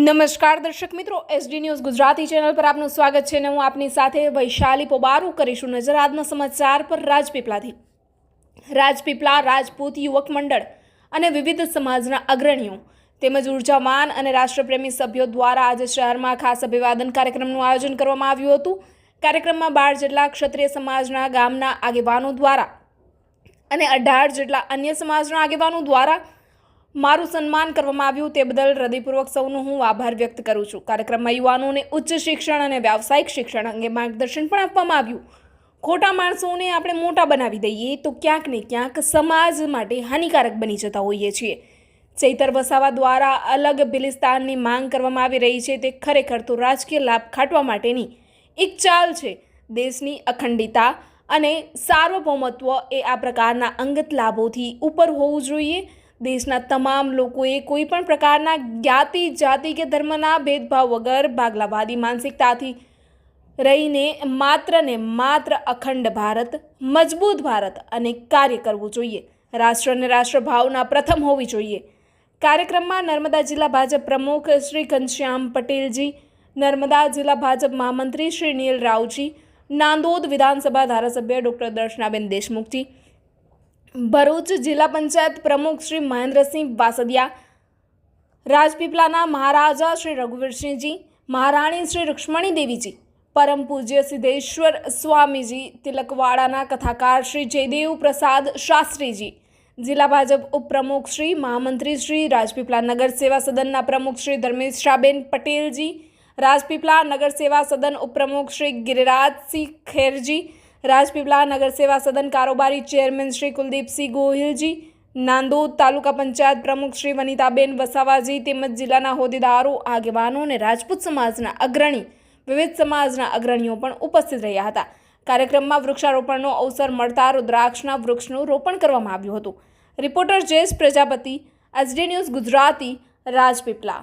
નમસ્કાર દર્શક મિત્રો, એસડી ન્યૂઝ ગુજરાતી ચેનલ પર આપનું સ્વાગત છે અને હું આપની સાથે વૈશાલી પોબારુ કરીશું નજર આજના સમાચાર પર રાજપીપળા રાજપૂત યુવક મંડળ અને વિવિધ સમાજના અગ્રણીઓ તેમજ ઉર્જાવાન અને રાષ્ટ્રપ્રેમી સભ્યો દ્વારા આજે શહેરમાં ખાસ અભિવાદન કાર્યક્રમનું આયોજન કરવામાં આવ્યું હતું। કાર્યક્રમમાં 12 જેટલા ક્ષત્રિય સમાજના ગામના આગેવાનો દ્વારા અને 18 જેટલા અન્ય સમાજના આગેવાનો દ્વારા મારું સન્માન કરવામાં આવ્યું તે બદલ હૃદયપૂર્વક સૌનો હું આભાર વ્યક્ત કરું છું। કાર્યક્રમમાં યુવાનોને ઉચ્ચ શિક્ષણ અને વ્યાવસાયિક શિક્ષણ અંગે માર્ગદર્શન પણ આપવામાં આવ્યું। ખોટા માણસોને આપણે મોટા બનાવી દઈએ તો ક્યાંક ને ક્યાંક સમાજ માટે હાનિકારક બની જતા હોઈએ છીએ। ચૈતર વસાવા દ્વારા અલગ બિલિસ્તાનની માંગ કરવામાં આવી રહી છે તે ખરેખર તો રાજકીય લાભ ખાટવા માટેની એક ચાલ છે। દેશની અખંડિતતા અને સાર્વભૌમત્વ એ આ પ્રકારના અંગત લાભોથી ઉપર હોવું જોઈએ। દેશના તમામ લોકોએ કોઈ પણ પ્રકારના જ્ઞાતિ જાતિ કે ધર્મના ભેદભાવ વગર ભાગલાવાદી માનસિકતાથી રહીને માત્ર અખંડ ભારત, મજબૂત ભારત અને કાર્ય કરવું જોઈએ। રાષ્ટ્ર અને રાષ્ટ્રભાવના પ્રથમ હોવી જોઈએ। કાર્યક્રમમાં નર્મદા જિલ્લા ભાજપ પ્રમુખ શ્રી ઘનશ્યામ પટેલજી, નર્મદા જિલ્લા ભાજપ મહામંત્રી શ્રી નીલ રાવજી, નાંદોદ વિધાનસભા ધારાસભ્ય ડૉક્ટર દર્શનાબેન દેશમુખજી, ભરૂચ જિલ્લા પંચાયત પ્રમુખ શ્રી મહેન્દ્રસિંહ વાસદિયા, રાજપીપળાના મહારાજા શ્રી રઘુવીરસિંહજી, મહારાણી શ્રી રૂક્ષ્મણી દેવીજી, પરમ પૂજ્ય સિદ્ધેશ્વર સ્વામીજી, તિલકવાડાના કથાકાર શ્રી જયદેવ પ્રસાદ શાસ્ત્રીજી, જિલ્લા ભાજપ ઉપપ્રમુખ શ્રી, મહામંત્રી શ્રી, રાજપીપળા નગર સેવા સદનના પ્રમુખ શ્રી ધર્મેશાબેન પટેલજી, રાજપીપળા નગર સેવા સદન ઉપપ્રમુખ શ્રી ગિરિરાજસિંહ ખેરજી, રાજપીપળા નગર સેવા સદન કારોબારી ચેરમેન શ્રી કુલદીપસિંહ ગોહિલજી, નાંદોદ તાલુકા પંચાયત પ્રમુખ શ્રી વનિતાબેન વસાવાજી તેમજ જિલ્લાના હોદ્દેદારો, આગેવાનો અને રાજપૂત સમાજના અગ્રણી વિવિધ સમાજના અગ્રણીઓ પણ ઉપસ્થિત રહ્યા હતા। કાર્યક્રમમાં વૃક્ષારોપણનો અવસર મળતા રુદ્રાક્ષના વૃક્ષનું રોપણ કરવામાં આવ્યું હતું। Reporter Jayesh Prajapati, SD news Gujarati, Rajpipla.